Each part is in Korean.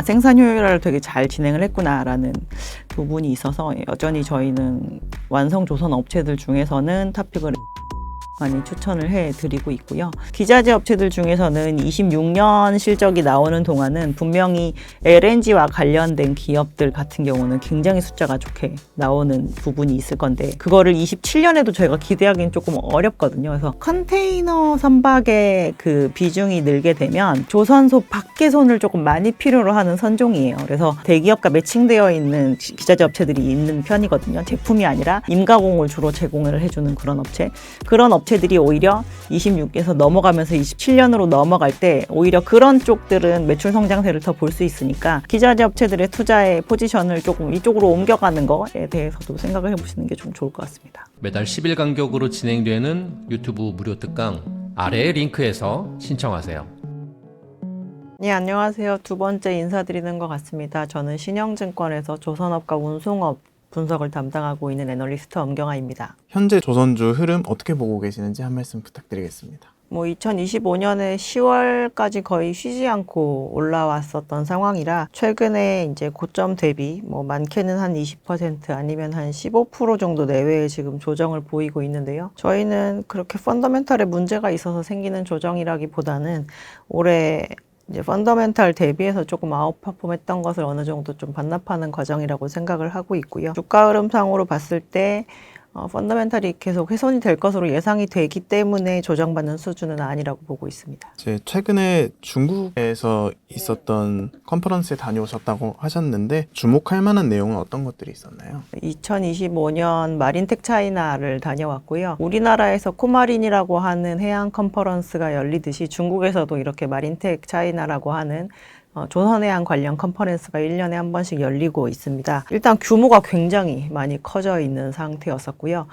생산 효율화를 되게 잘 진행을 했구나라는 부분이 있어서 여전히 저희는 완성 조선 업체들 중에서는 탑픽을 많이 추천을 해드리고 있고요. 기자재 업체들 중에서는 26년 실적이 나오는 동안은 분명히 LNG와 관련된 기업들 같은 경우는 굉장히 숫자가 좋게 나오는 부분이 있을 건데 그거를 27년에도 저희가 기대하기는 조금 어렵거든요. 그래서 컨테이너 선박의 그 비중이 늘게 되면 조선소 밖의 손을 조금 많이 필요로 하는 선종이에요. 그래서 대기업과 매칭되어 있는 기자재 업체들이 있는 편이거든요. 제품이 아니라 임가공을 주로 제공을 해주는 그런 업체. 그런 업체들이 오히려 26에서 넘어가면서 27년으로 넘어갈 때 오히려 그런 쪽들은 매출 성장세를 더 볼 수 있으니까 기자재 업체들의 투자의 포지션을 조금 이쪽으로 옮겨가는 거에 대해서도 생각을 해보시는 게 좀 좋을 것 같습니다. 매달 10일 간격으로 진행되는 유튜브 무료 특강 아래의 링크에서 신청하세요. 네, 안녕하세요. 두 번째 인사드리는 것 같습니다. 저는 신영증권에서 조선업과 운송업 분석을 담당하고 있는 애널리스트 엄경아입니다. 현재 조선주 흐름 어떻게 보고 계시는지 한 말씀 부탁드리겠습니다. 2025년에 10월까지 거의 쉬지 않고 올라왔었던 상황이라 최근에 이제 고점 대비 많게는 한 20% 아니면 한 15% 정도 내외의 지금 조정을 보이고 있는데요. 저희는 그렇게 펀더멘털에 문제가 있어서 생기는 조정이라기보다는 올해 이제 펀더멘탈 대비해서 조금 아웃퍼폼 했던 것을 어느 정도 좀 반납하는 과정이라고 생각을 하고 있고요. 주가 흐름상으로 봤을 때 펀더멘탈이 계속 훼손이 될 것으로 예상이 되기 때문에 조정받는 수준은 아니라고 보고 있습니다. 최근에 중국에서 있었던 컨퍼런스에 다녀오셨다고 하셨는데 주목할 만한 내용은 어떤 것들이 있었나요? 2025년 마린텍 차이나를 다녀왔고요. 우리나라에서 코마린이라고 하는 해양 컨퍼런스가 열리듯이 중국에서도 이렇게 마린텍 차이나라고 하는 조선해양 관련 컨퍼런스가 1년에 한 번씩 열리고 있습니다. 일단 규모가 굉장히 많이 커져 있는 상태였었고요.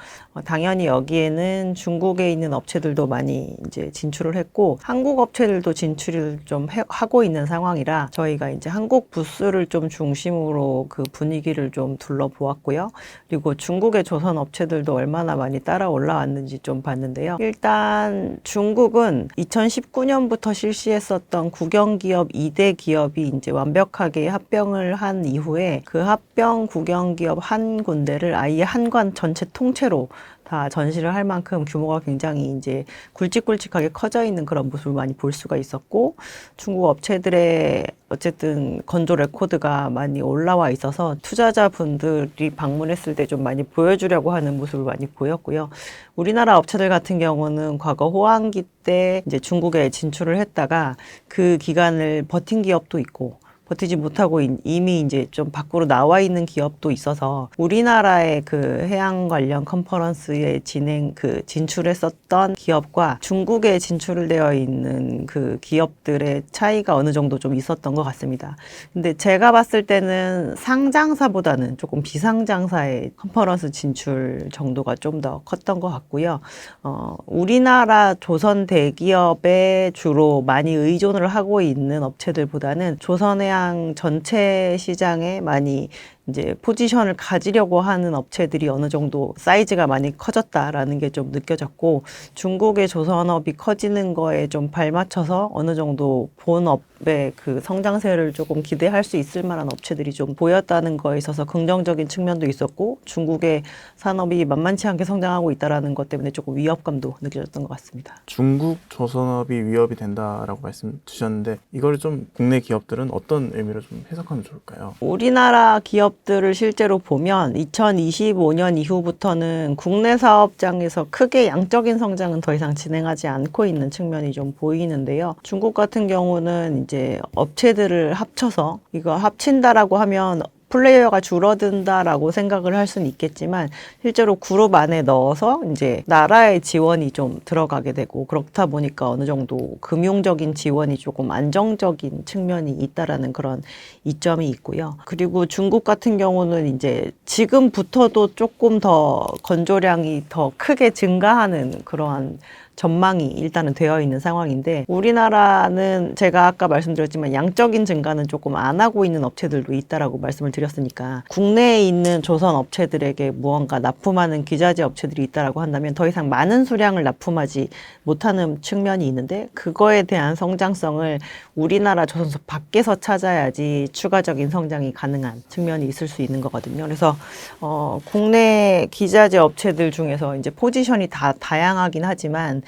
당연히 여기에는 중국에 있는 업체들도 많이 이제 진출을 했고 한국 업체들도 진출을 좀 하고 있는 상황이라 저희가 이제 한국 부스를 좀 중심으로 그 분위기를 좀 둘러보았고요. 그리고 중국의 조선 업체들도 얼마나 많이 따라 올라왔는지 좀 봤는데요. 일단 중국은 2019년부터 실시했었던 국영기업 2대 기업이 이제 완벽하게 합병을 한 이후에 그 합병 국영기업 한 군데를 아예 한관 전체 통째로 다 전시를 할 만큼 규모가 굉장히 이제 굵직굵직하게 커져 있는 그런 모습을 많이 볼 수가 있었고 중국 업체들의 어쨌든 건조 레코드가 많이 올라와 있어서 투자자분들이 방문했을 때 좀 많이 보여주려고 하는 모습을 많이 보였고요. 우리나라 업체들 같은 경우는 과거 호황기 때 이제 중국에 진출을 했다가 그 기간을 버틴 기업도 있고 버티지 못하고 이미 이제 좀 밖으로 나와 있는 기업도 있어서 우리나라의 그 해양 관련 컨퍼런스에 진출했었던 기업과 중국에 진출되어 있는 그 기업들의 차이가 어느 정도 좀 있었던 것 같습니다. 근데 제가 봤을 때는 상장사보다는 조금 비상장사의 컨퍼런스 진출 정도가 좀 더 컸던 것 같고요. 우리나라 조선 대기업에 주로 많이 의존을 하고 있는 업체들보다는 조선해양 전체 시장에 많이 이제 포지션을 가지려고 하는 업체들이 어느 정도 사이즈가 많이 커졌다라는 게 좀 느껴졌고 중국의 조선업이 커지는 거에 좀 발맞춰서 어느 정도 본업의 그 성장세를 조금 기대할 수 있을 만한 업체들이 좀 보였다는 거에 있어서 긍정적인 측면도 있었고 중국의 산업이 만만치 않게 성장하고 있다는 것 때문에 조금 위협감도 느껴졌던 것 같습니다. 중국 조선업이 위협이 된다라고 말씀 주셨는데 이걸 좀 국내 기업들은 어떤 의미로 좀 해석하면 좋을까요? 우리나라 기업들을 실제로 보면 2025년 이후부터는 국내 사업장에서 크게 양적인 성장은 더 이상 진행하지 않고 있는 측면이 좀 보이는데요. 중국 같은 경우는 이제 업체들을 합쳐서 이거 합친다라고 하면 플레이어가 줄어든다라고 생각을 할 수는 있겠지만 실제로 그룹 안에 넣어서 이제 나라의 지원이 좀 들어가게 되고 그렇다 보니까 어느 정도 금융적인 지원이 조금 안정적인 측면이 있다라는 그런 이점이 있고요. 그리고 중국 같은 경우는 이제 지금부터도 조금 더 건조량이 더 크게 증가하는 그러한 전망이 일단은 되어 있는 상황인데, 우리나라는 제가 아까 말씀드렸지만 양적인 증가는 조금 안 하고 있는 업체들도 있다라고 말씀을 드렸으니까, 국내에 있는 조선 업체들에게 무언가 납품하는 기자재 업체들이 있다라고 한다면 더 이상 많은 수량을 납품하지 못하는 측면이 있는데, 그거에 대한 성장성을 우리나라 조선소 밖에서 찾아야지 추가적인 성장이 가능한 측면이 있을 수 있는 거거든요. 그래서 국내 기자재 업체들 중에서 이제 포지션이 다 다양하긴 하지만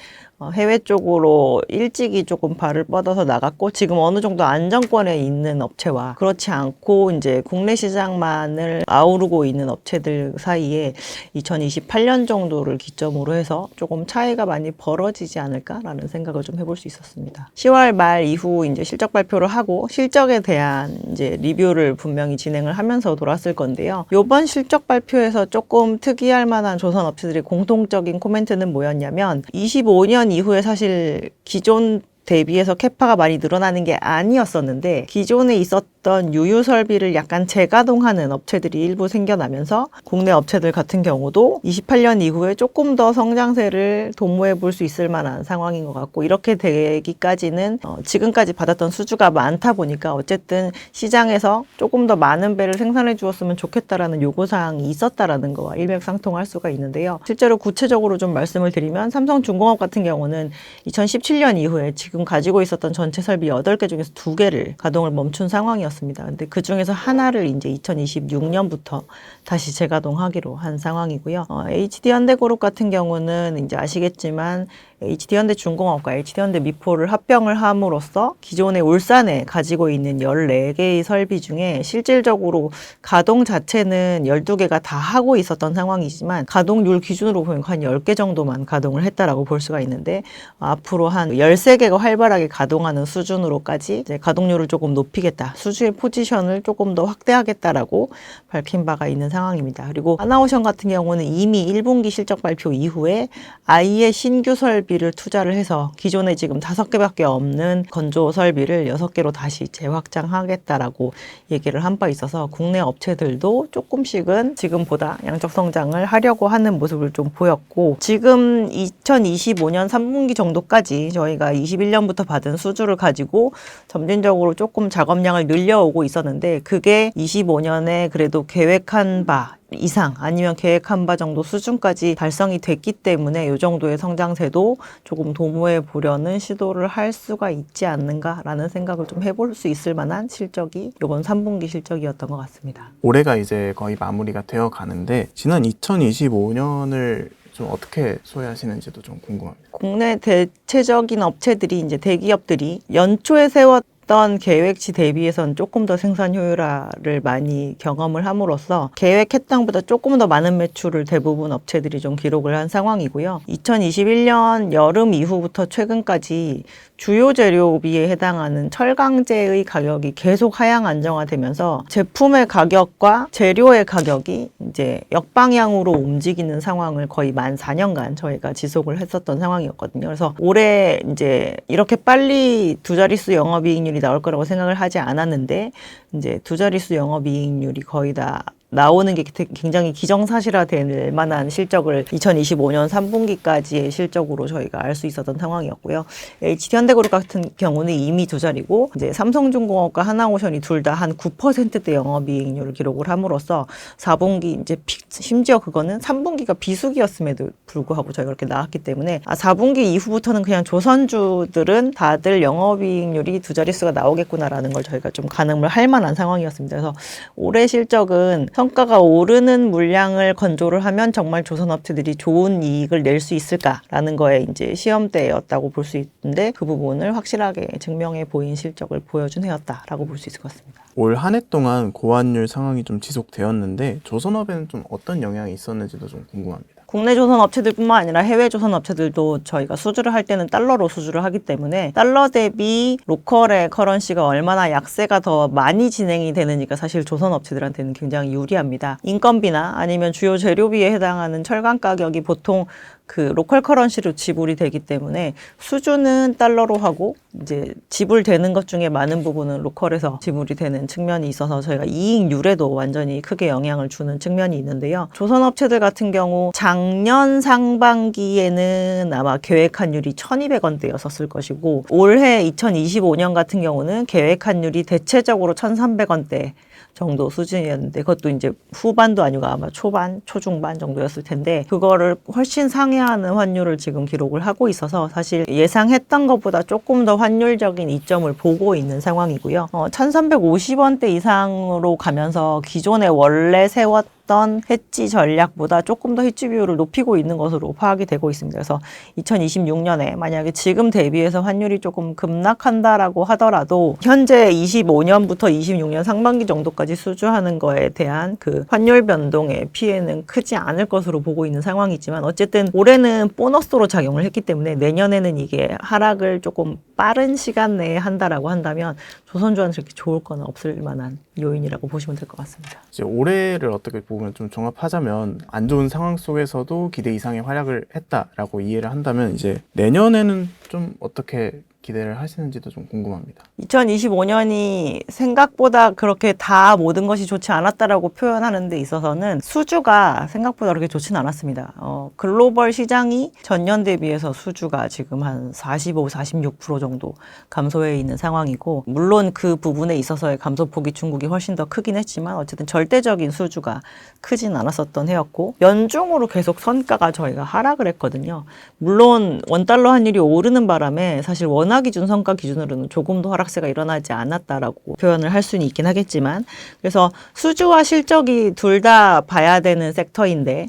해외 쪽으로 일찍이 조금 발을 뻗어서 나갔고, 지금 어느 정도 안정권에 있는 업체와 그렇지 않고 이제 국내 시장만을 아우르고 있는 업체들 사이에 2028년 정도를 기점으로 해서 조금 차이가 많이 벌어지지 않을까라는 생각을 좀 해볼 수 있었습니다. 10월 말 이후 이제 실적 발표를 하고 실적에 대한 이제 리뷰를 분명히 진행을 하면서 돌았을 건데요. 이번 실적 발표에서 조금 특이할 만한 조선 업체들의 공통적인 코멘트는 뭐였냐면, 25년 이후에 사실 기존 대비해서 캐파가 많이 늘어나는 게 아니었었는데, 기존에 있었던 유유 설비를 약간 재가동하는 업체들이 일부 생겨나면서 국내 업체들 같은 경우도 28년 이후에 조금 더 성장세를 도모해 볼 수 있을 만한 상황인 것 같고, 이렇게 되기까지는 지금까지 받았던 수주가 많다 보니까 어쨌든 시장에서 조금 더 많은 배를 생산해 주었으면 좋겠다라는 요구사항이 있었다라는 거와 일맥상통할 수가 있는데요. 실제로 구체적으로 좀 말씀을 드리면, 삼성중공업 같은 경우는 2017년 이후에 지금 가지고 있었던 전체 설비 8개 중에서 2개를 가동을 멈춘 상황이었습니다. 근데 그 중에서 하나를 이제 2026년부터 다시 재가동하기로 한 상황이고요. HD현대그룹 같은 경우는 이제 아시겠지만 HD현대중공업과 HD현대미포를 합병을 함으로써 기존의 울산에 가지고 있는 14개의 설비 중에 실질적으로 가동 자체는 12개가 다 하고 있었던 상황이지만, 가동률 기준으로 보면 한 10개 정도만 가동을 했다라고 볼 수가 있는데, 앞으로 한 13개가 활발하게 가동하는 수준으로까지 이제 가동률을 조금 높이겠다, 수주의 포지션을 조금 더 확대하겠다라고 밝힌 바가 있는 상황입니다. 그리고 하나오션 같은 경우는 이미 1분기 실적 발표 이후에 아예 신규 설비를 투자를 해서 기존에 지금 5개밖에 없는 건조 설비를 6개로 다시 재확장하겠다라고 얘기를 한 바 있어서, 국내 업체들도 조금씩은 지금보다 양적 성장을 하려고 하는 모습을 좀 보였고, 지금 2025년 3분기 정도까지 저희가 21년부터 받은 수주를 가지고 점진적으로 조금 작업량을 늘려오고 있었는데, 그게 25년에 그래도 계획한 바 이상 아니면 계획한 바 정도 수준까지 달성이 됐기 때문에 이 정도의 성장세도 조금 도모해 보려는 시도를 할 수가 있지 않는가라는 생각을 좀 해볼 수 있을 만한 실적이 이번 3분기 실적이었던 것 같습니다. 올해가 이제 거의 마무리가 되어 가는데, 지난 2025년을 좀 어떻게 소화하시는지도 좀 궁금합니다. 국내 대체적인 업체들이 이제 대기업들이 연초에 세웠던 계획치 대비해서는 조금 더 생산 효율화를 많이 경험을 함으로써 계획했던 것보다 조금 더 많은 매출을 대부분 업체들이 좀 기록을 한 상황이고요. 2021년 여름 이후부터 최근까지 주요 재료비에 해당하는 철강제의 가격이 계속 하향 안정화되면서 제품의 가격과 재료의 가격이 이제 역방향으로 움직이는 상황을 거의 만 4년간 저희가 지속을 했었던 상황이었거든요. 그래서 올해 이제 이렇게 빨리 두 자릿수 영업이익률이 나올 거라고 생각을 하지 않았는데, 이제 두 자릿수 영업이익률이 거의 다 나오는 게 굉장히 기정사실화될 만한 실적을 2025년 3분기까지의 실적으로 저희가 알 수 있었던 상황이었고요. HD현대그룹 같은 경우는 이미 두 자리고, 이제 삼성중공업과 하나오션이 둘 다 한 9%대 영업이익률을 기록을 함으로써 4분기 이제 심지어 그거는 3분기가 비수기였음에도 불구하고 저희가 그렇게 나왔기 때문에 4분기 이후부터는 그냥 조선주들은 다들 영업이익률이 두 자릿수가 나오겠구나라는 걸 저희가 좀 가늠을 할 만한 상황이었습니다. 그래서 올해 실적은 성과가 오르는 물량을 건조를 하면 정말 조선업체들이 좋은 이익을 낼 수 있을까라는 거에 이제 시험대였다고 볼 수 있는데, 그 부분을 확실하게 증명해 보인 실적을 보여준 해였다라고 볼 수 있을 것 같습니다. 올 한 해 동안 고환율 상황이 좀 지속되었는데, 조선업에는 좀 어떤 영향이 있었는지도 좀 궁금합니다. 국내 조선 업체들뿐만 아니라 해외 조선 업체들도 저희가 수주를 할 때는 달러로 수주를 하기 때문에 달러 대비 로컬의 커런시가 얼마나 약세가 더 많이 진행이 되느니까 사실 조선 업체들한테는 굉장히 유리합니다. 인건비나 아니면 주요 재료비에 해당하는 철강 가격이 보통 그 로컬 커런시로 지불이 되기 때문에 수주는 달러로 하고 이제 지불되는 것 중에 많은 부분은 로컬에서 지불이 되는 측면이 있어서 저희가 이익률에도 완전히 크게 영향을 주는 측면이 있는데요. 조선업체들 같은 경우 작년 상반기에는 아마 계획 환율이 1,200원대였었을 것이고 올해 2025년 같은 경우는 계획 환율이 대체적으로 1,300원대 정도 수준이었는데 그것도 이제 후반도 아니고 아마 초반, 초중반 정도였을 텐데 그거를 훨씬 상회하는 환율을 지금 기록을 하고 있어서 사실 예상했던 것보다 조금 더 환율적인 이점을 보고 있는 상황이고요. 1,350원대 이상으로 가면서 기존에 원래 세웠던 해지 전략보다 조금 더 해지 비율을 높이고 있는 것으로 파악이 되고 있습니다. 그래서 2026년에 만약에 지금 대비해서 환율이 조금 급락한다라고 하더라도 현재 25년부터 26년 상반기 정도까지 수주하는 거에 대한 그 환율 변동의 피해는 크지 않을 것으로 보고 있는 상황이지만 어쨌든 올해는 보너스로 작용을 했기 때문에 내년에는 이게 하락을 조금 빠른 시간 내에 한다라고 한다면 조선주한테 그렇게 좋을 건 없을 만한 요인이라고 보시면 될 것 같습니다. 이제 올해를 어떻게 보면 좀 종합하자면 안 좋은 상황 속에서도 기대 이상의 활약을 했다라고 이해를 한다면 이제 내년에는 좀 어떻게 기대를 하시는지도 좀 궁금합니다. 2025년이 생각보다 그렇게 다 모든 것이 좋지 않았다라고 표현하는 데 있어서는 수주가 생각보다 그렇게 좋지는 않았습니다. 글로벌 시장이 전년 대비해서 수주가 지금 한 45, 46% 정도 감소해 있는 상황이고 물론 그 부분에 있어서의 감소폭이 중국이 훨씬 더 크긴 했지만 어쨌든 절대적인 수주가 크진 않았었던 해였고 연중으로 계속 선가가 저희가 하락을 했거든요. 물론 원달러 환율이 오르는 바람에 사실 원화 기준 성과 기준으로는 조금 더 하락세가 일어나지 않았다라고 표현을 할 수는 있긴 하겠지만 그래서 수주와 실적이 둘 다 봐야 되는 섹터인데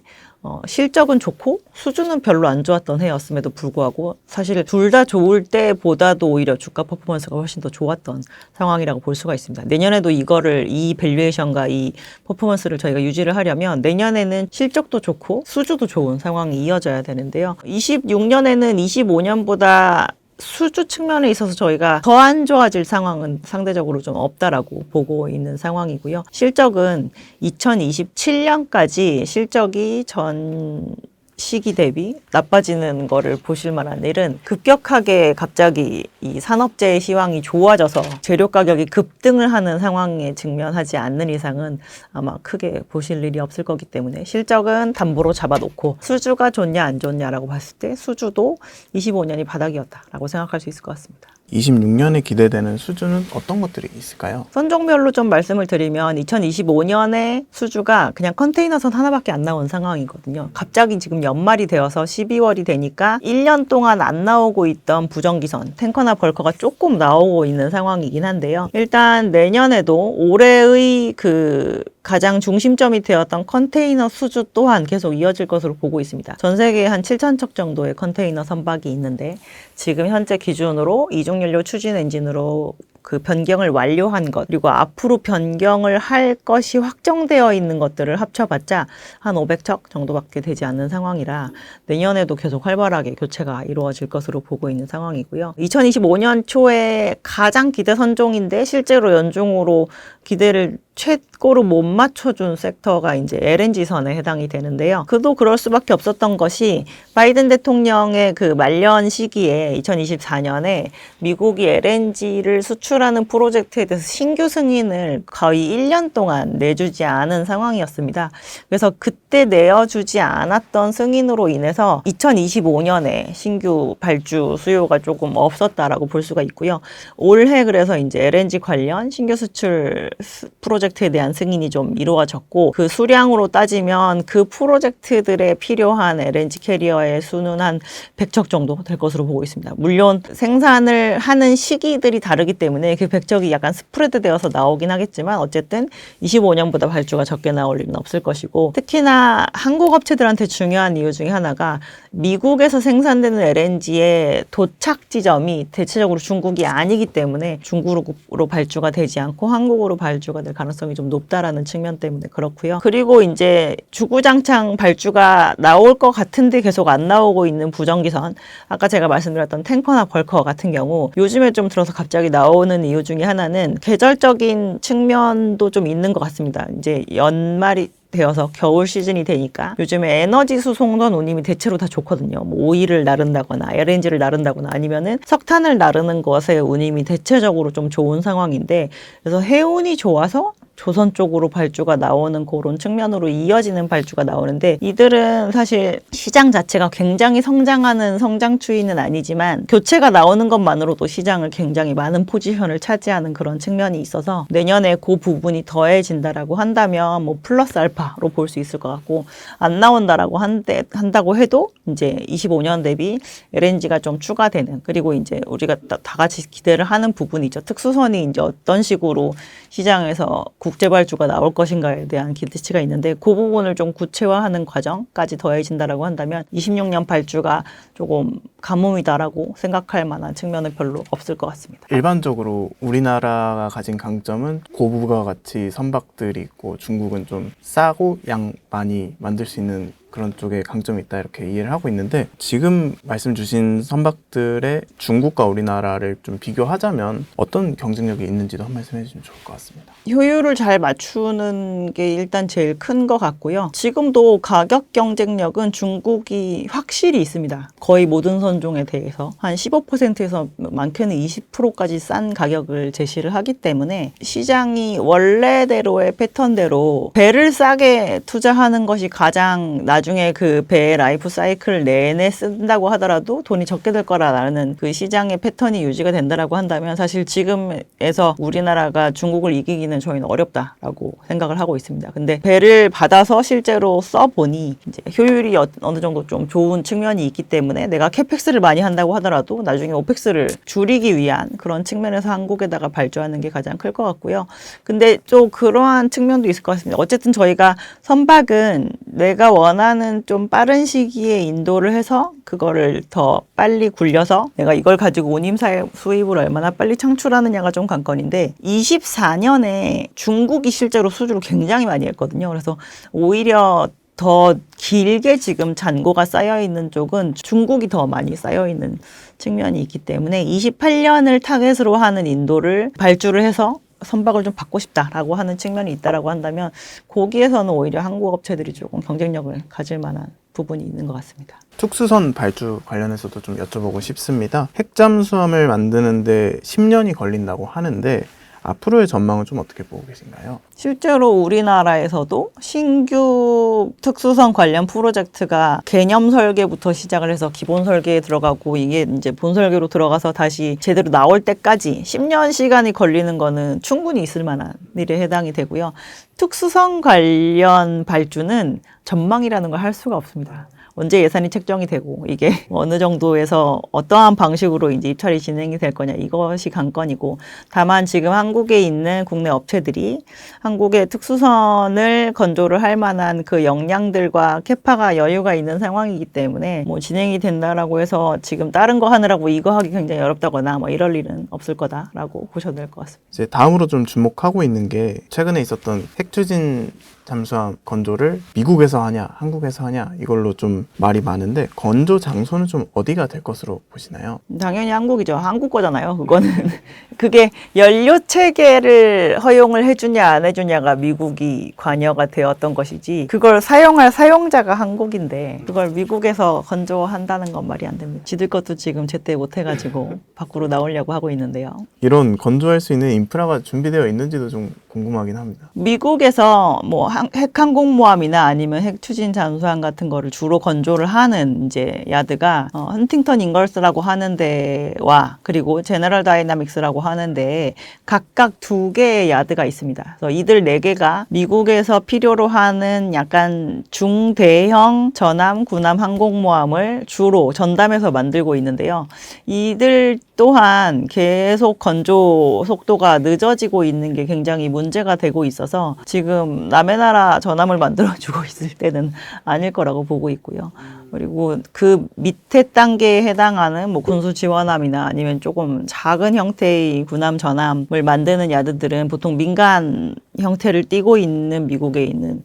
실적은 좋고 수주는 별로 안 좋았던 해였음에도 불구하고 사실 둘 다 좋을 때보다도 오히려 주가 퍼포먼스가 훨씬 더 좋았던 상황이라고 볼 수가 있습니다. 내년에도 이 밸류에이션과 이 퍼포먼스를 저희가 유지를 하려면 내년에는 실적도 좋고 수주도 좋은 상황이 이어져야 되는데요. 26년에는 25년보다 수주 측면에 있어서 저희가 더 안 좋아질 상황은 상대적으로 좀 없다라고 보고 있는 상황이고요. 실적은 2027년까지 실적이 전 시기 대비 나빠지는 거를 보실 만한 일은 급격하게 갑자기 이 산업재해 시황이 좋아져서 재료 가격이 급등을 하는 상황에 직면하지 않는 이상은 아마 크게 보실 일이 없을 거기 때문에 실적은 담보로 잡아놓고 수주가 좋냐 안 좋냐라고 봤을 때 수주도 25년이 바닥이었다라고 생각할 수 있을 것 같습니다. 26년에 기대되는 수주는 어떤 것들이 있을까요? 선종별로 좀 말씀을 드리면 2025년에 수주가 그냥 컨테이너선 하나밖에 안 나온 상황이거든요. 갑자기 지금 연말이 되어서 12월이 되니까 1년 동안 안 나오고 있던 부정기선, 탱커나 벌커가 조금 나오고 있는 상황이긴 한데요. 일단 내년에도 올해의 그 가장 중심점이 되었던 컨테이너 수주 또한 계속 이어질 것으로 보고 있습니다. 전 세계에 한 7,000척 정도의 컨테이너 선박이 있는데 지금 현재 기준으로 이중연료 추진 엔진으로 그 변경을 완료한 것 그리고 앞으로 변경을 할 것이 확정되어 있는 것들을 합쳐봤자 한 500척 정도밖에 되지 않는 상황이라 내년에도 계속 활발하게 교체가 이루어질 것으로 보고 있는 상황이고요. 2025년 초에 가장 기대 선종인데 실제로 연중으로 기대를 최고로 못 맞춰준 섹터가 이제 LNG선에 해당이 되는데요. 그도 그럴 수밖에 없었던 것이 바이든 대통령의 그 말년 시기에 2024년에 미국이 LNG를 수출하는 프로젝트에 대해서 신규 승인을 거의 1년 동안 내주지 않은 상황이었습니다. 그래서 그때 내어주지 않았던 승인으로 인해서 2025년에 신규 발주 수요가 조금 없었다라고 볼 수가 있고요. 올해 그래서 이제 LNG 관련 신규 수출 프로젝트에 대한 승인이 좀 이루어졌고 그 수량으로 따지면 그 프로젝트들에 필요한 LNG 캐리어의 수는 한 100척 정도 될 것으로 보고 있습니다. 물론 생산을 하는 시기들이 다르기 때문에 그 100척이 약간 스프레드 되어서 나오긴 하겠지만 어쨌든 25년보다 발주가 적게 나올 일은 없을 것이고 특히나 한국 업체들한테 중요한 이유 중에 하나가 미국에서 생산되는 LNG의 도착 지점이 대체적으로 중국이 아니기 때문에 중국으로 발주가 되지 않고 한국으로 발주가 될 가능성이 좀 높다라는 측면 때문에 그렇고요. 그리고 이제 주구장창 발주가 나올 것 같은데 계속 안 나오고 있는 부정기선 아까 제가 말씀드렸던 탱커나 벌커 같은 경우 요즘에 좀 들어서 갑자기 나오는 이유 중에 하나는 계절적인 측면도 좀 있는 것 같습니다. 이제 연말이 되어서 겨울 시즌이 되니까 요즘에 에너지 수송선 운임이 대체로 다 좋거든요. 뭐 오일을 나른다거나 LNG를 나른다거나 아니면은 석탄을 나르는 것에 운임이 대체적으로 좀 좋은 상황인데, 그래서 해운이 좋아서 조선 쪽으로 발주가 나오는 그런 측면으로 이어지는 발주가 나오는데, 이들은 사실 시장 자체가 굉장히 성장하는 성장 추이는 아니지만 교체가 나오는 것만으로도 시장을 굉장히 많은 포지션을 차지하는 그런 측면이 있어서 내년에 그 부분이 더해진다라고 한다면 뭐 플러스 알파로 볼 수 있을 것 같고, 안 나온다라고 한다고 해도 이제 25년 대비 LNG가 좀 추가되는, 그리고 이제 우리가 다 같이 기대를 하는 부분이죠. 특수선이 이제 어떤 식으로 시장에서 국제 발주가 나올 것인가에 대한 기대치가 있는데, 그 부분을 좀 구체화하는 과정까지 더해진다라고 한다면 26년 발주가 조금 가뭄이다라고 생각할 만한 측면은 별로 없을 것 같습니다. 일반적으로 우리나라가 가진 강점은 고부가 가치 선박들이 있고, 중국은 좀 싸고 양 많이 만들 수 있는 그런 쪽에 강점이 있다, 이렇게 이해를 하고 있는데, 지금 말씀 주신 선박들의 중국과 우리나라를 좀 비교하자면 어떤 경쟁력이 있는지도 한 말씀 해주시면 좋을 것 같습니다. 효율을 잘 맞추는 게 일단 제일 큰 것 같고요. 지금도 가격 경쟁력은 중국이 확실히 있습니다. 거의 모든 선종에 대해서 한 15%에서 많게는 20%까지 싼 가격을 제시를 하기 때문에, 시장이 원래대로의 패턴대로 배를 싸게 투자하는 것이 가장 나중에 그 배의 라이프 사이클 내내 쓴다고 하더라도 돈이 적게 들 거라는 그 시장의 패턴이 유지가 된다라고 한다면, 사실 지금에서 우리나라가 중국을 이기기는 저희는 어렵다라고 생각을 하고 있습니다. 근데 배를 받아서 실제로 써보니 이제 효율이 어느 정도 좀 좋은 측면이 있기 때문에, 내가 캐펙스를 많이 한다고 하더라도 나중에 오펙스를 줄이기 위한 그런 측면에서 한국에다가 발주하는 게 가장 클 것 같고요. 근데 또 그러한 측면도 있을 것 같습니다. 어쨌든 저희가 선박은 내가 원하는 좀 빠른 시기에 인도를 해서 그거를 더 빨리 굴려서 내가 이걸 가지고 운임 수입을 얼마나 빨리 창출하느냐가 좀 관건인데, 24년에 중국이 실제로 수주를 굉장히 많이 했거든요. 그래서 오히려 더 길게 지금 잔고가 쌓여있는 쪽은 중국이 더 많이 쌓여있는 측면이 있기 때문에, 28년을 타겟으로 하는 인도를 발주를 해서 선박을 좀 받고 싶다라고 하는 측면이 있다라고 한다면, 거기에서는 오히려 한국 업체들이 조금 경쟁력을 가질 만한 부분이 있는 것 같습니다. 특수선 발주 관련해서도 좀 여쭤보고 싶습니다. 핵잠수함을 만드는데 10년이 걸린다고 하는데, 앞으로의 전망은 좀 어떻게 보고 계신가요? 실제로 우리나라에서도 신규 특수선 관련 프로젝트가 개념 설계부터 시작을 해서 기본 설계에 들어가고, 이게 이제 본 설계로 들어가서 다시 제대로 나올 때까지 10년 시간이 걸리는 거는 충분히 있을 만한 일에 해당이 되고요. 특수선 관련 발주는 전망이라는 걸 할 수가 없습니다. 언제 예산이 책정이 되고 이게 어느 정도에서 어떠한 방식으로 이제 입찰이 진행이 될 거냐, 이것이 관건이고, 다만 지금 한국에 있는 국내 업체들이 한국의 특수선을 건조를 할 만한 그 역량들과 캐파가 여유가 있는 상황이기 때문에, 뭐 진행이 된다라고 해서 지금 다른 거 하느라고 이거 하기 굉장히 어렵다거나 뭐 이럴 일은 없을 거다라고 보셔도 될 것 같습니다. 이제 다음으로 좀 주목하고 있는 게, 최근에 있었던 핵추진 잠수함 건조를 미국에서 하냐 한국에서 하냐, 이걸로 좀 말이 많은데, 건조 장소는 좀 어디가 될 것으로 보시나요? 당연히 한국이죠. 한국 거잖아요, 그거는. 그게 연료 체계를 허용을 해주냐 안 해주냐가 미국이 관여가 되었던 것이지, 그걸 사용할 사용자가 한국인데 그걸 미국에서 건조한다는 건 말이 안 됩니다. 지들 것도 지금 제때 못 해가지고 밖으로 나오려고 하고 있는데요. 이런 건조할 수 있는 인프라가 준비되어 있는지도 좀 궁금하긴 합니다. 미국에서 뭐 핵항공모함이나 아니면 핵추진 잠수함 같은 거를 주로 건조를 하는 이제 야드가 헌팅턴 잉걸스라고 하는 데와, 그리고 제너럴 다이나믹스라고 하는데 각각 2개의 야드가 있습니다. 그래서 이들 4개가 미국에서 필요로 하는 약간 중대형 전함, 군함 항공모함을 주로 전담해서 만들고 있는데요. 이들 또한 계속 건조 속도가 늦어지고 있는 게 굉장히 문제가 되고 있어서, 지금 남의 나라 전함을 만들어주고 있을 때는 아닐 거라고 보고 있고요. 그리고 그 밑에 단계에 해당하는 뭐 군수 지원함이나 아니면 조금 작은 형태의 군함 전함을 만드는 야드들은 보통 민간 형태를 띠고 있는 미국에 있는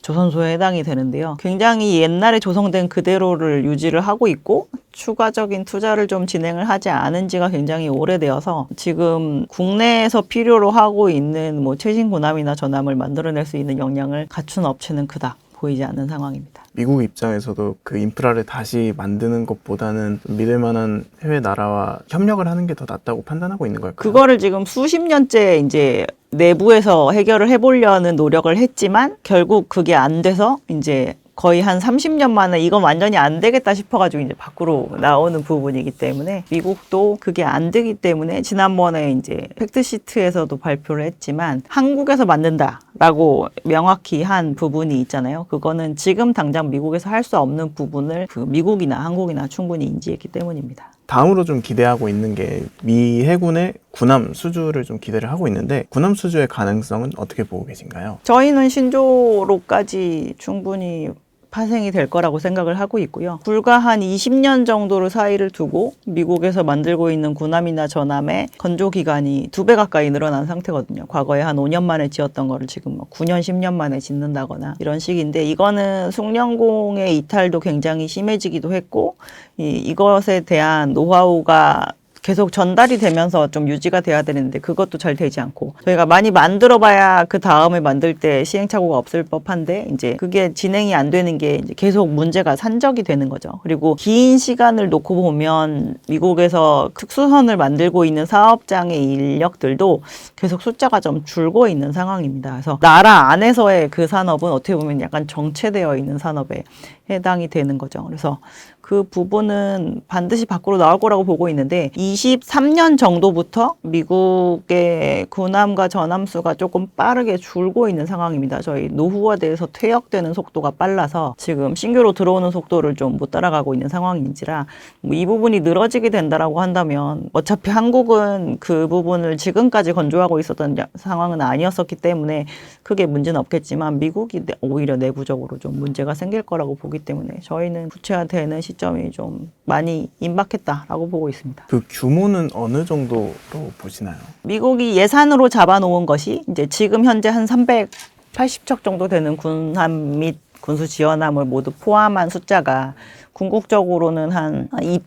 조선소에 해당이 되는데요. 굉장히 옛날에 조성된 그대로를 유지를 하고 있고 추가적인 투자를 좀 진행을 하지 않은 지가 굉장히 오래되어서 지금 국내에서 필요로 하고 있는 뭐 최신 군함이나 전함을 만들어낼 수 있는 역량을 갖춘 업체는 그닥 보이지 않는 상황입니다. 미국 입장에서도 그 인프라를 다시 만드는 것보다는 좀 믿을 만한 해외 나라와 협력을 하는 게 더 낫다고 판단하고 있는 걸까요? 그거를 지금 수십 년째 이제 내부에서 해결을 해보려는 노력을 했지만 결국 그게 안 돼서 이제 거의 한 30년 만에 이건 완전히 안 되겠다 싶어가지고 이제 밖으로 나오는 부분이기 때문에 미국도 그게 안 되기 때문에 지난번에 이제 팩트시트에서도 발표를 했지만 한국에서 만든다라고 명확히 한 부분이 있잖아요. 그거는 지금 당장 미국에서 할 수 없는 부분을 그 미국이나 한국이나 충분히 인지했기 때문입니다. 다음으로 좀 기대하고 있는 게 미 해군의 군함 수주를 좀 기대를 하고 있는데 군함 수주의 가능성은 어떻게 보고 계신가요? 저희는 신조로까지 충분히 파생이 될 거라고 생각을 하고 있고요. 불과 한 20년 정도를 사이를 두고 미국에서 만들고 있는 군함이나 전함의 건조 기간이 2배 가까이 늘어난 상태거든요. 과거에 한 5년 만에 지었던 거를 지금 9년, 10년 만에 짓는다거나 이런 식인데 이거는 숭령공의 이탈도 굉장히 심해지기도 했고 이것에 대한 노하우가 계속 전달이 되면서 좀 유지가 돼야 되는데 그것도 잘 되지 않고 저희가 많이 만들어 봐야 그 다음에 만들 때 시행착오가 없을 법한데 이제 그게 진행이 안 되는 게 이제 계속 문제가 산적이 되는 거죠. 그리고 긴 시간을 놓고 보면 미국에서 특수선을 만들고 있는 사업장의 인력들도 계속 숫자가 좀 줄고 있는 상황입니다. 그래서 나라 안에서의 그 산업은 어떻게 보면 약간 정체되어 있는 산업에 해당이 되는 거죠. 그래서 그 부분은 반드시 밖으로 나올 거라고 보고 있는데 23년 정도부터 미국의 군함과 전함 수가 조금 빠르게 줄고 있는 상황입니다. 저희 노후화돼서 퇴역되는 속도가 빨라서 지금 신규로 들어오는 속도를 좀 못 따라가고 있는 상황인지라 이 부분이 늘어지게 된다라고 한다면 어차피 한국은 그 부분을 지금까지 건조하고 있었던 상황은 아니었었기 때문에 크게 문제는 없겠지만 미국이 오히려 내부적으로 좀 문제가 생길 거라고 보기 때문에 저희는 구체화되는 시점이 좀 많이 임박했다라고 보고 있습니다. 그 규모는 어느 정도로 보시나요? 미국이 예산으로 잡아놓은 것이 이제 지금 현재 한 380척 정도 되는 군함 및 군수 지원함을 모두 포함한 숫자가 궁극적으로는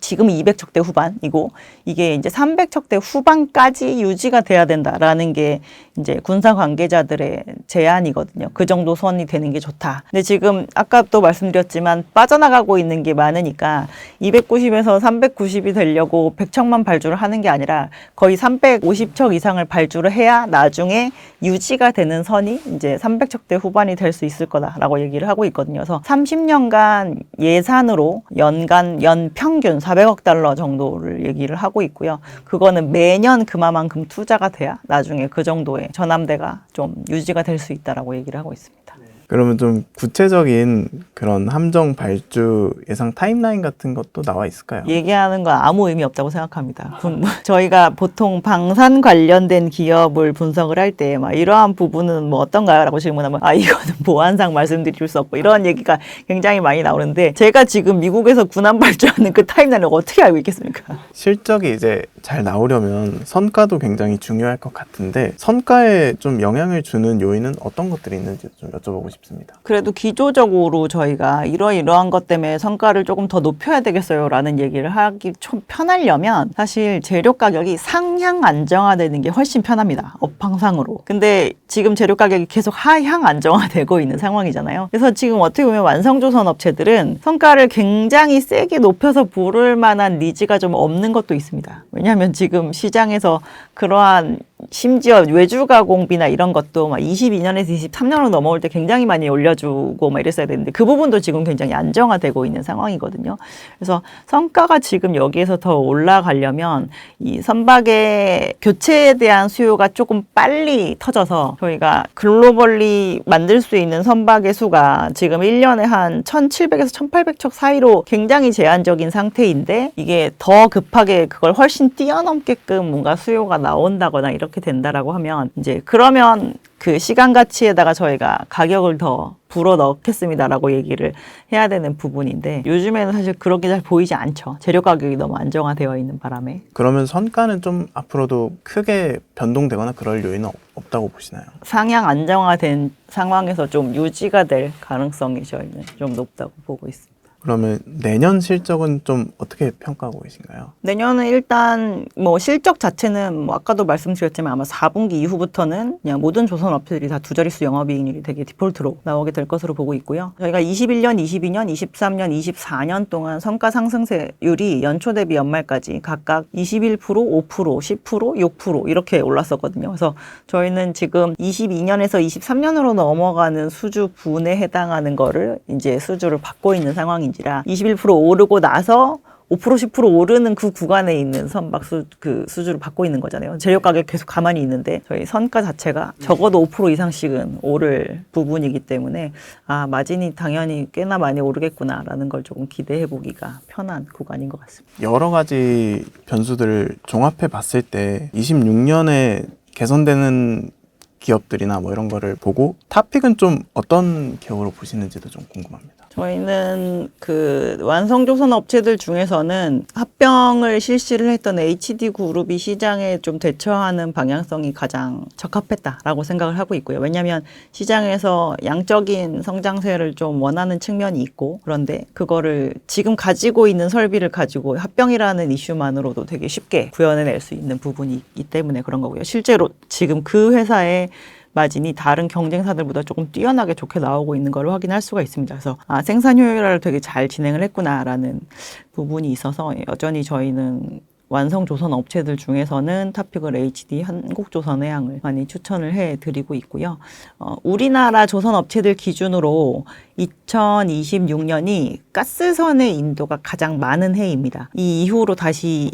지금 200척대 후반이고 이게 이제 300척대 후반까지 유지가 돼야 된다라는 게 이제 군사 관계자들의 제안이거든요. 그 정도 선이 되는 게 좋다. 근데 지금 아까 또 말씀드렸지만 빠져나가고 있는 게 많으니까 290에서 390이 되려고 100척만 발주를 하는 게 아니라 거의 350척 이상을 발주를 해야 나중에 유지가 되는 선이 이제 300척대 후반이 될 수 있을 거다라고 얘기를 하고 있거든요. 그래서 30년간 예산으로 연 평균 400억 달러 정도를 얘기를 하고 있고요. 그거는 매년 그만큼 투자가 돼야 나중에 그 정도의 전함대가 좀 유지가 될 수 있다라고 얘기를 하고 있습니다. 그러면 좀 구체적인 그런 함정 발주 예상 타임라인 같은 것도 나와 있을까요? 얘기하는 건 아무 의미 없다고 생각합니다. 저희가 보통 방산 관련된 기업을 분석을 할 때 막 이러한 부분은 뭐 어떤가요? 라고 질문하면 이거는 보안상 말씀드릴 수 없고 이런 얘기가 굉장히 많이 나오는데 제가 지금 미국에서 군함 발주하는 그 타임라인을 어떻게 알고 있겠습니까? 실적이 이제 잘 나오려면 선가도 굉장히 중요할 것 같은데 선가에 좀 영향을 주는 요인은 어떤 것들이 있는지 좀 여쭤보고 싶습니다. 그래도 기조적으로 저희가 이러한 것 때문에 성과를 조금 더 높여야 되겠어요 라는 얘기를 하기 좀 편하려면 사실 재료 가격이 상향 안정화되는 게 훨씬 편합니다. 업황상으로. 근데 지금 재료 가격이 계속 하향 안정화되고 있는 상황이잖아요. 그래서 지금 어떻게 보면 완성조선 업체들은 성과를 굉장히 세게 높여서 부를 만한 니즈가 좀 없는 것도 있습니다. 왜냐하면 지금 시장에서 그러한 심지어 외주 가공비나 이런 것도 막 22년에서 23년으로 넘어올 때 굉장히 많이 올려주고 막 이랬어야 되는데 그 부분도 지금 굉장히 안정화되고 있는 상황이거든요. 그래서 성과가 지금 여기에서 더 올라가려면 이 선박의 교체에 대한 수요가 조금 빨리 터져서 저희가 글로벌리 만들 수 있는 선박의 수가 지금 1년에 한 1,700에서 1,800척 사이로 굉장히 제한적인 상태인데 이게 더 급하게 그걸 훨씬 뛰어넘게끔 뭔가 수요가 나온다거나 이렇게 이렇게 된다라고 하면 이제 그러면 그 시간 가치에다가 저희가 가격을 더 불어 넣겠습니다라고 얘기를 해야 되는 부분인데 요즘에는 사실 그렇게 잘 보이지 않죠. 재료 가격이 너무 안정화되어 있는 바람에. 그러면 선가는 좀 앞으로도 크게 변동되거나 그럴 요인은 없다고 보시나요? 상향 안정화된 상황에서 좀 유지가 될 가능성이 저희는 좀 높다고 보고 있습니다. 그러면 내년 실적은 좀 어떻게 평가하고 계신가요? 내년은 일단 뭐 실적 자체는 뭐 아까도 말씀드렸지만 아마 4분기 이후부터는 그냥 모든 조선 업체들이 다 두 자릿수 영업이익률이 되게 디폴트로 나오게 될 것으로 보고 있고요. 저희가 21년, 22년, 23년, 24년 동안 성과 상승세율이 연초 대비 연말까지 각각 21%, 5%, 10%, 6% 이렇게 올랐었거든요. 그래서 저희는 지금 22년에서 23년으로 넘어가는 수주 분에 해당하는 거를 이제 수주를 받고 있는 상황인지라 21% 오르고 나서 5% 10% 오르는 그 구간에 있는 선박 수주를 받고 있는 거잖아요. 재료 가격 계속 가만히 있는데 저희 선가 자체가 적어도 5% 이상씩은 오를 부분이기 때문에 마진이 당연히 꽤나 많이 오르겠구나라는 걸 조금 기대해 보기가 편한 구간인 것 같습니다. 여러 가지 변수들을 종합해 봤을 때 26년에 개선되는 기업들이나 뭐 이런 거를 보고 탑픽은 좀 어떤 기업으로 보시는지도 좀 궁금합니다. 저희는 그 완성조선 업체들 중에서는 합병을 실시를 했던 HD 그룹이 시장에 좀 대처하는 방향성이 가장 적합했다라고 생각을 하고 있고요. 왜냐하면 시장에서 양적인 성장세를 좀 원하는 측면이 있고 그런데 그거를 지금 가지고 있는 설비를 가지고 합병이라는 이슈만으로도 되게 쉽게 구현해낼 수 있는 부분이 있기 때문에 그런 거고요. 실제로 지금 그 회사의 마진이 다른 경쟁사들보다 조금 뛰어나게 좋게 나오고 있는 걸 확인할 수가 있습니다. 그래서 생산 효율화를 되게 잘 진행을 했구나라는 부분이 있어서 여전히 저희는 완성 조선 업체들 중에서는 탑픽을 HD 한국조선해양을 많이 추천을 해드리고 있고요. 우리나라 조선 업체들 기준으로 2026년이 가스선의 인도가 가장 많은 해입니다. 이 이후로 다시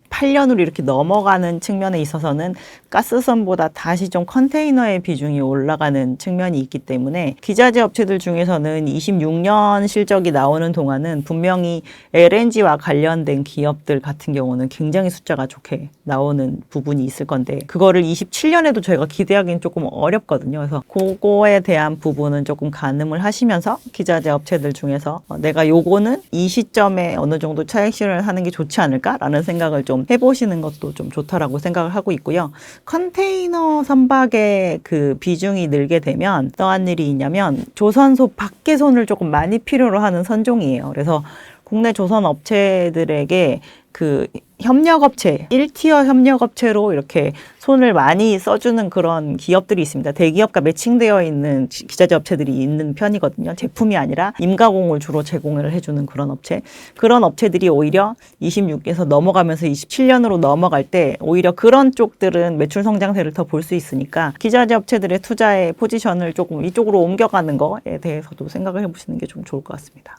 8년으로 이렇게 넘어가는 측면에 있어서는 가스선보다 다시 좀 컨테이너의 비중이 올라가는 측면이 있기 때문에 기자재 업체들 중에서는 26년 실적이 나오는 동안은 분명히 LNG와 관련된 기업들 같은 경우는 굉장히 숫자가 좋게 나오는 부분이 있을 건데 그거를 27년에도 저희가 기대하기는 조금 어렵거든요. 그래서 그거에 대한 부분은 조금 가늠을 하시면서 기자재 업체들 중에서 내가 요거는 이 시점에 어느 정도 차익 실현을 하는 게 좋지 않을까라는 생각을 좀 해보시는 것도 좀 좋다라고 생각을 하고 있고요. 컨테이너 선박의 그 비중이 늘게 되면 어떠한 일이 있냐면 조선소 밖의 손을 조금 많이 필요로 하는 선종이에요. 그래서 국내 조선 업체들에게 그 협력업체, 1티어 협력업체로 이렇게 손을 많이 써주는 그런 기업들이 있습니다. 대기업과 매칭되어 있는 기자재 업체들이 있는 편이거든요. 제품이 아니라 임가공을 주로 제공을 해주는 그런 업체. 그런 업체들이 오히려 26에서 넘어가면서 27년으로 넘어갈 때 오히려 그런 쪽들은 매출 성장세를 더 볼 수 있으니까 기자재 업체들의 투자의 포지션을 조금 이쪽으로 옮겨가는 거에 대해서도 생각을 해보시는 게 좀 좋을 것 같습니다.